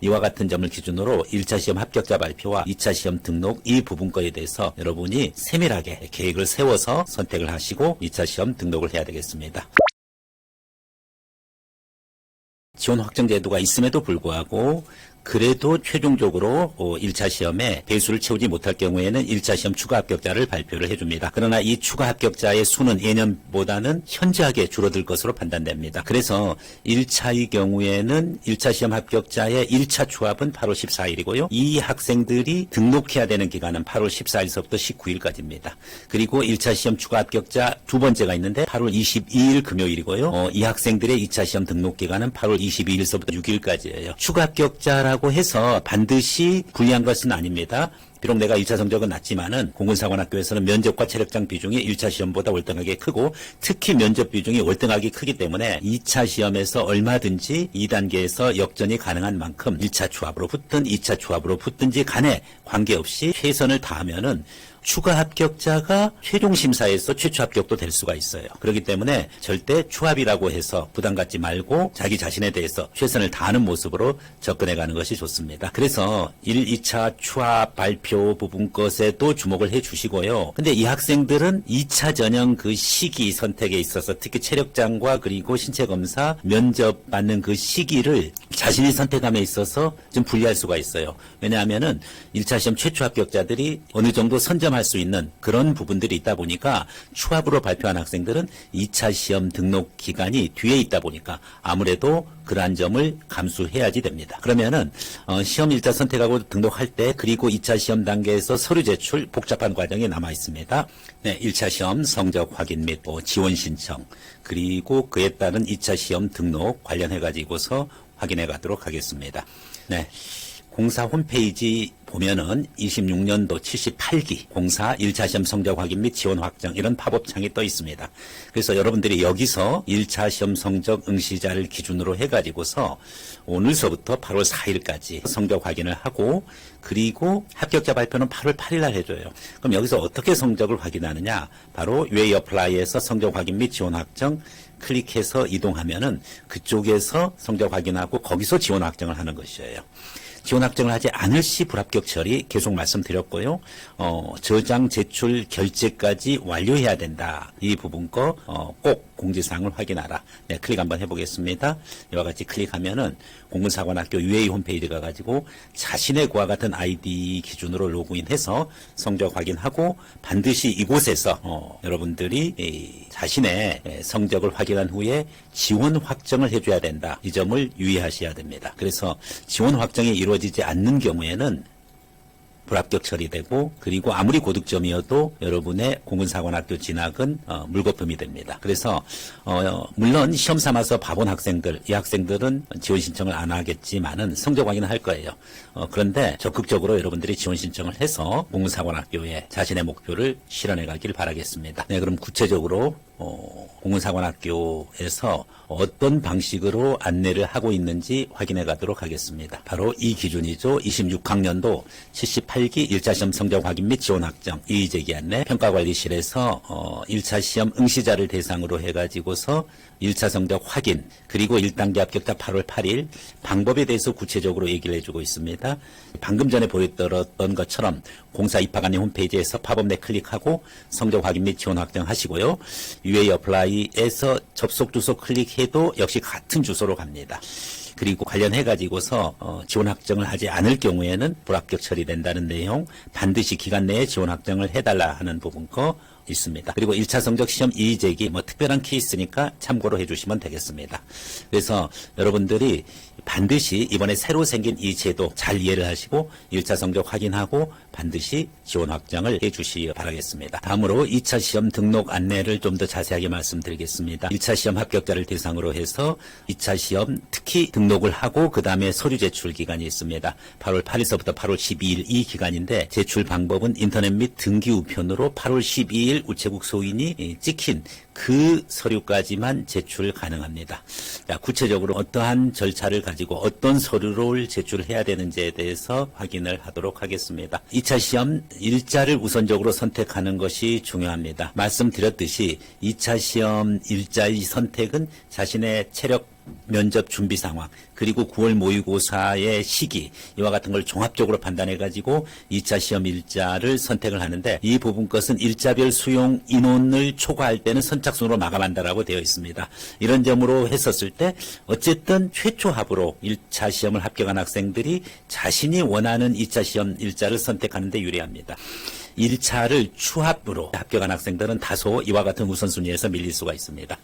이와 같은 점을 기준으로 1차 시험 합격자 발표와 2차 시험 등록 이 부분 거에 대해서 여러분이 세밀하게 계획을 세워서 선택을 하시고 2차 시험 등록을 해야 되겠습니다. 지원 확정 제도가 있음에도 불구하고 그래도 최종적으로 1차 시험에 배수를 채우지 못할 경우에는 1차 시험 추가 합격자를 발표를 해줍니다. 그러나 이 추가 합격자의 수는 예년보다는 현저하게 줄어들 것으로 판단됩니다. 그래서 1차의 경우에는 1차 시험 합격자의 1차 추합은 8월 14일이고요. 이 학생들이 등록해야 되는 기간은 8월 14일서부터 19일까지입니다. 그리고 1차 시험 추가 합격자 두 번째가 있는데 8월 22일 금요일이고요. 이 학생들의 2차 시험 등록 기간은 8월 22일서부터 6일까지예요. 추가 합격자라고 해서 반드시 불리한 것은 아닙니다. 비록 내가 1차 성적은 낮지만은 공군사관학교에서는 면접과 체력장 비중이 1차 시험보다 월등하게 크고 특히 면접 비중이 월등하게 크기 때문에 2차 시험에서 얼마든지 2단계에서 역전이 가능한 만큼 1차 추합으로 붙든 2차 추합으로 붙든지 간에 관계없이 최선을 다하면은 추가 합격자가 최종 심사에서 최초 합격도 될 수가 있어요. 그렇기 때문에 절대 추합이라고 해서 부담 갖지 말고 자기 자신에 대해서 최선을 다하는 모습으로 접근해가는 것이 좋습니다. 그래서 1, 2차 추합 발표 부분 것에도 주목을 해주시고요. 근데 이 학생들은 2차 전형 그 시기 선택에 있어서 특히 체력장과 그리고 신체검사 면접 받는 그 시기를 자신이 선택함에 있어서 좀 불리할 수가 있어요. 왜냐하면은 1차 시험 최초 합격자들이 어느 정도 선점할 수 있는 그런 부분들이 있다 보니까 추합으로 발표한 학생들은 2차 시험 등록 기간이 뒤에 있다 보니까 아무래도 그러한 점을 감수해야지 됩니다. 그러면은 시험 1차 선택하고 등록할 때 그리고 2차 시험 단계에서 서류 제출 복잡한 과정이 남아 있습니다. 네, 1차 시험 성적 확인 및 지원 신청 그리고 그에 따른 2차 시험 등록 관련해 가지고서 확인해 가도록 하겠습니다. 네. 공사 홈페이지 보면은 26년도 78기 공사 1차 시험 성적 확인 및 지원 확정 이런 팝업창이 떠 있습니다. 그래서 여러분들이 여기서 1차 시험 성적 응시자를 기준으로 해가지고서 오늘서부터 8월 4일까지 성적 확인을 하고 그리고 합격자 발표는 8월 8일 날 해줘요. 그럼 여기서 어떻게 성적을 확인하느냐? 바로 웨이 어플라이에서 성적 확인 및 지원 확정 클릭해서 이동하면은 그쪽에서 성적 확인하고 거기서 지원 확정을 하는 것이에요. 지원 확정을 하지 않을 시 불합격 처리 계속 말씀드렸고요. 저장 제출 결제까지 완료해야 된다. 이 부분 거 꼭 공지사항을 확인하라. 네, 클릭 한번 해보겠습니다. 이와 같이 클릭하면은 공군사관학교 UA 홈페이지 가가지고 자신의 그와 같은 아이디 기준으로 로그인해서 성적 확인하고 반드시 이곳에서 여러분들이 자신의 성적을 확인한 후에 지원 확정을 해줘야 된다. 이 점을 유의하셔야 됩니다. 그래서 지원 확정이 이루어지지 않는 경우에는 불합격 처리되고 그리고 아무리 고득점이어도 여러분의 공군사관학교 진학은 물거품이 됩니다. 그래서 물론 시험 삼아서 봐본 학생들, 이 학생들은 지원 신청을 안 하겠지만은 성적 확인을 할 거예요. 그런데 적극적으로 여러분들이 지원 신청을 해서 공군사관학교에 자신의 목표를 실현해 가길 바라겠습니다. 네, 그럼 구체적으로 공군사관학교에서 어떤 방식으로 안내를 하고 있는지 확인해 가도록 하겠습니다. 바로 이 기준이죠. 26학년도 78기 1차 시험 성적 확인 및 지원 확정 이의제기 안내 평가관리실에서 1차 시험 응시자를 대상으로 해가지고서 1차 성적 확인 그리고 1단계 합격자 8월 8일 방법에 대해서 구체적으로 얘기를 해주고 있습니다. 방금 전에 보여드렸던 것처럼 공사 입학안내 홈페이지에서 팝업 내 클릭하고 성적 확인 및 지원 확정하시고요. UA 어플라이에서 접속 주소 클릭해도 역시 같은 주소로 갑니다. 그리고 관련해 가지고서 지원 확정을 하지 않을 경우에는 불합격 처리된다는 내용 반드시 기간 내에 지원 확정을 해달라 하는 부분 거 있습니다. 그리고 1차 성적 시험 이의제기 특별한 케이스니까 참고로 해주시면 되겠습니다. 그래서 여러분들이 반드시 이번에 새로 생긴 이 제도 잘 이해를 하시고 1차 성적 확인하고 반드시 지원 확정을 해주시기 바라겠습니다. 다음으로 2차 시험 등록 안내를 좀 더 자세하게 말씀드리겠습니다. 1차 시험 합격자를 대상으로 해서 2차 시험 특히 등록을 하고 그 다음에 서류 제출 기간이 있습니다. 8월 8일서부터 8월 12일 이 기간인데 제출 방법은 인터넷 및 등기 우편으로 8월 12일 우체국 소인이 찍힌 그 서류까지만 제출 가능합니다. 자, 구체적으로 어떠한 절차를 가지고 어떤 서류를 제출해야 되는지에 대해서 확인을 하도록 하겠습니다. 2차 시험 일자를 우선적으로 선택하는 것이 중요합니다. 말씀드렸듯이 2차 시험 일자의 선택은 자신의 체력 면접 준비 상황, 그리고 9월 모의고사의 시기, 이와 같은 걸 종합적으로 판단해가지고 2차 시험 일자를 선택을 하는데, 이 부분 것은 일자별 수용 인원을 초과할 때는 선착순으로 마감한다라고 되어 있습니다. 이런 점으로 했었을 때 어쨌든 최초 합으로 1차 시험을 합격한 학생들이 자신이 원하는 2차 시험 일자를 선택하는 데 유리합니다. 1차를 추합으로 합격한 학생들은 다소 이와 같은 우선순위에서 밀릴 수가 있습니다.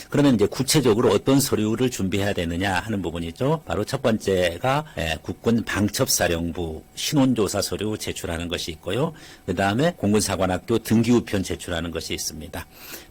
그러면 이제 구체적으로 어떤 서류를 준비해야 되느냐 하는 부분이죠. 바로 첫 번째가 국군 방첩사령부 신원조사 서류 제출하는 것이 있고요. 그 다음에 공군사관학교 등기우편 제출하는 것이 있습니다.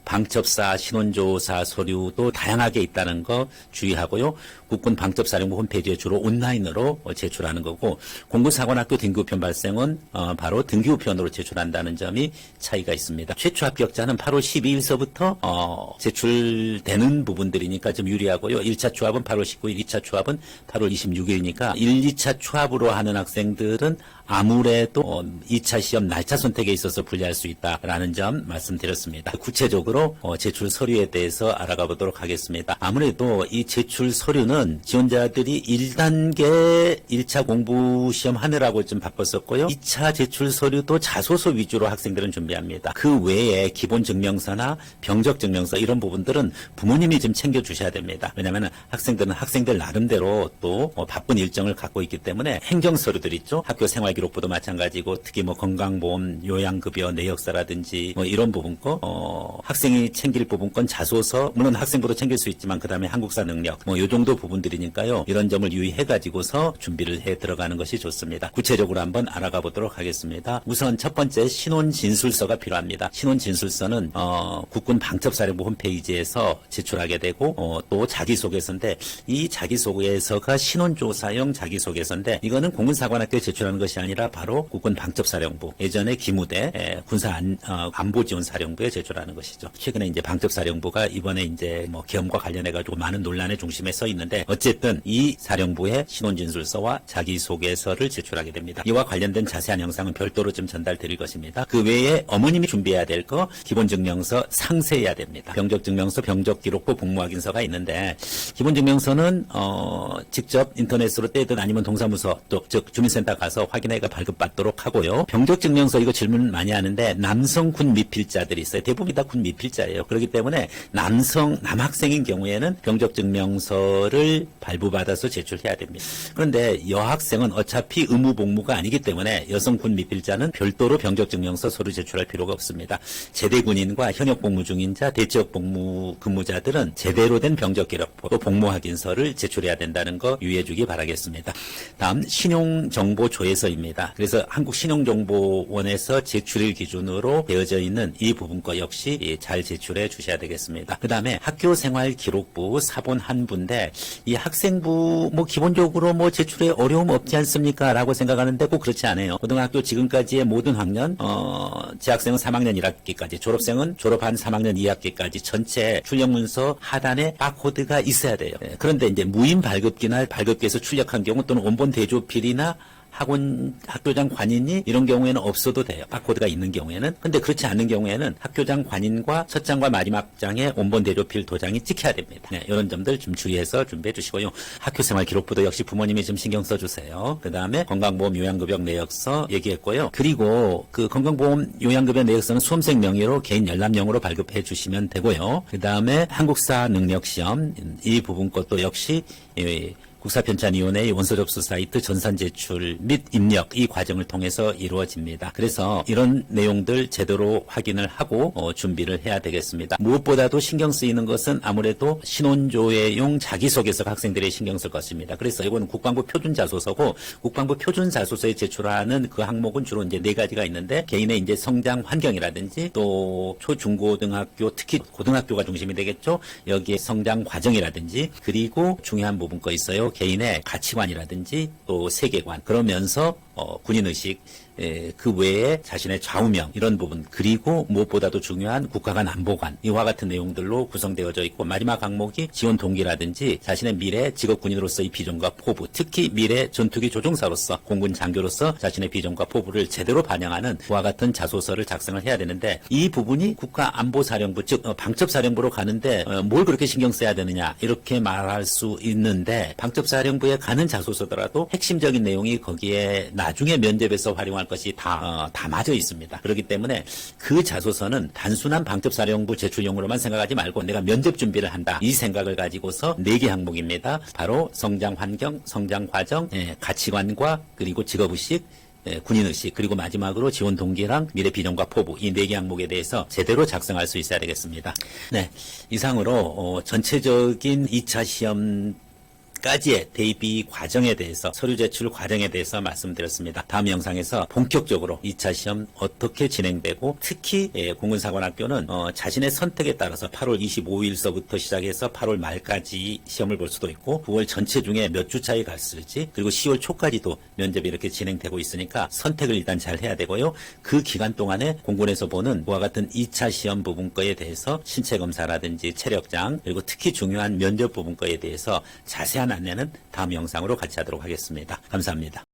방첩사 신원조사 서류도 다양하게 있다는 거 주의하고요. 국군 방첩사령부 홈페이지에 주로 온라인으로 제출하는 거고, 공군사관학교 등기우편 발생은 바로 등기우편으로 제출한다는 점이 차이가 있습니다. 최초 합격자는 8월 12일서부터 제출되는 부분들이니까 좀 유리하고요. 1차 추합은 8월 19일, 2차 추합은 8월 26일이니까 1, 2차 추합으로 하는 학생들은 아무래도 2차 시험 날짜 선택에 있어서 불리할 수 있다라는 점 말씀드렸습니다. 구체적으로 제출 서류에 대해서 알아가 보도록 하겠습니다. 아무래도 이 제출 서류는 지원자들이 1단계 1차 공부 시험 하느라고 좀 바빴었고요. 2차 제출 서류도 자소서 위주로 학생들은 준비합니다. 그 외에 기본 증명서나 병적 증명서 이런 부분들은 부모님이 좀 챙겨주셔야 됩니다. 왜냐하면 학생들은 학생들 나름대로 또 바쁜 일정을 갖고 있기 때문에 행정 서류들 있죠. 학교 생활 기록부도 마찬가지고, 특히 뭐 건강보험, 요양급여, 내역서라든지 뭐 이런 부분 거, 학생이 챙길 부분 건 자소서, 물론 학생부도 챙길 수 있지만 그 다음에 한국사 능력, 뭐 요 정도 부분들이니까요. 이런 점을 유의해가지고서 준비를 해 들어가는 것이 좋습니다. 구체적으로 한번 알아가 보도록 하겠습니다. 우선 첫 번째 신원 진술서가 필요합니다. 신원 진술서는 국군 방첩사령부 홈페이지에서 제출하게 되고, 또 자기소개서인데, 이 자기소개서가 신원조사용 자기소개서인데, 이거는 공군사관학교에 제출하는 것이 아니라 바로 국군 방첩사령부, 예전에 기무대 안보지원사령부에 제출하는 것이죠. 최근에 이제 방첩사령부가 이번에 이제 뭐 계엄과 관련해 가지고 많은 논란의 중심에 서 있는데, 어쨌든 이 사령부의 신원진술서와 자기소개서를 제출하게 됩니다. 이와 관련된 자세한 영상은 별도로 좀 전달드릴 것입니다. 그 외에 어머님이 준비해야 될 거 기본증명서 상세해야 됩니다. 병적증명서, 병적기록부, 복무확인서가 있는데, 기본증명서는 직접 인터넷으로 떼든 아니면 동사무소 즉 주민센터 가서 확인해가 발급받도록 하고요. 병적증명서, 이거 질문 많이 하는데, 남성 군 미필자들이 있어요. 대부분 다 군 미필자예요. 그렇기 때문에 남학생인 경우에는 병적증명서를 발부받아서 제출해야 됩니다. 그런데 여학생은 어차피 의무 복무가 아니기 때문에 여성 군 미필자는 별도로 병적증명서 서류 제출할 필요가 없습니다. 제대군인과 현역 복무 중인자, 대체역 복무 근무자들은 제대로 된 병적기록부, 또 복무확인서를 제출해야 된다는 거 유의해 주기 바라겠습니다. 다음 신용정보 조회서입니다. 그래서 한국신용정보원에서 제출일 기준으로 되어져 있는 이 부분 거 역시 잘 제출해 주셔야 되겠습니다. 그 다음에 학교생활기록부 사본 한 부인데, 이 학생부 뭐 기본적으로 뭐 제출에 어려움 없지 않습니까? 라고 생각하는데 꼭 그렇지 않아요. 고등학교 지금까지의 모든 학년, 재학생은 3학년 1학기까지, 졸업생은 졸업한 3학년 2학기까지 전체 출력문서 하단에 바코드가 있어야 돼요. 그런데 이제 무인 발급기나 발급기에서 출력한 경우, 또는 원본 대조필이나 학교장 관인이 이런 경우에는 없어도 돼요. 바코드가 있는 경우에는. 근데 그렇지 않은 경우에는 학교장 관인과 첫 장과 마지막 장에 원본 대조필 도장이 찍혀야 됩니다. 이런 점들 좀 주의해서 준비해 주시고요. 학교생활 기록부도 역시 부모님이 좀 신경 써주세요. 그 다음에 건강보험 요양급여 내역서 얘기했고요. 그리고 그 건강보험 요양급여 내역서는 수험생 명의로 개인 열람용으로 발급해 주시면 되고요. 그 다음에 한국사 능력시험, 이 부분 것도 역시 국사편찬위원회의 원서 접수 사이트 전산 제출 및 입력, 이 과정을 통해서 이루어집니다. 그래서 이런 내용들 제대로 확인을 하고 준비를 해야 되겠습니다. 무엇보다도 신경 쓰이는 것은 아무래도 신원조회용 자기소개서가 학생들이 신경 쓸 것입니다. 그래서 이건 국방부 표준자소서고, 국방부 표준자소서에 제출하는 그 항목은 주로 이제 4가지가 있는데, 개인의 이제 성장 환경이라든지, 또 초중고등학교, 특히 고등학교가 중심이 되겠죠. 여기에 성장 과정이라든지, 그리고 중요한 부분 거 있어요. 개인의 가치관이라든지 또 세계관, 그러면서 군인의식, 그 외에 자신의 좌우명 이런 부분, 그리고 무엇보다도 중요한 국가간 안보관, 이와 같은 내용들로 구성되어져 있고, 마지막 항목이 지원 동기라든지 자신의 미래 직업 군인으로서의 비전과 포부, 특히 미래 전투기 조종사로서 공군 장교로서 자신의 비전과 포부를 제대로 반영하는 그와 같은 자소서를 작성을 해야 되는데, 이 부분이 국가안보사령부, 즉 방첩사령부로 가는데 뭘 그렇게 신경 써야 되느냐 이렇게 말할 수 있는데, 방첩사령부에 가는 자소서더라도 핵심적인 내용이 거기에 나중에 면접에서 활용할 것이 다 담아져 있습니다. 그렇기 때문에 그 자소서는 단순한 방첩사령부 제출용으로만 생각하지 말고 내가 면접 준비를 한다, 이 생각을 가지고서 4개 항목입니다. 바로 성장 환경, 성장 과정, 가치관과 그리고 직업의식, 군인의식, 그리고 마지막으로 지원 동기랑 미래 비전과 포부, 이 4개 항목에 대해서 제대로 작성할 수 있어야 되겠습니다. 네, 이상으로 전체적인 2차 시험 까지의 대비 과정에 대해서, 서류 제출 과정에 대해서 말씀드렸습니다. 다음 영상에서 본격적으로 2차 시험 어떻게 진행되고, 특히 공군사관학교는 자신의 선택에 따라서 8월 25일서부터 시작해서 8월 말까지 시험을 볼 수도 있고, 9월 전체 중에 몇 주 차이 갔을지, 그리고 10월 초까지도 면접이 이렇게 진행되고 있으니까 선택을 일단 잘 해야 되고요. 그 기간 동안에 공군에서 보는 그와 같은 2차 시험 부분 거에 대해서 신체검사라든지 체력장, 그리고 특히 중요한 면접 부분 거에 대해서 자세한 안내는 다음 영상으로 같이 하도록 하겠습니다. 감사합니다.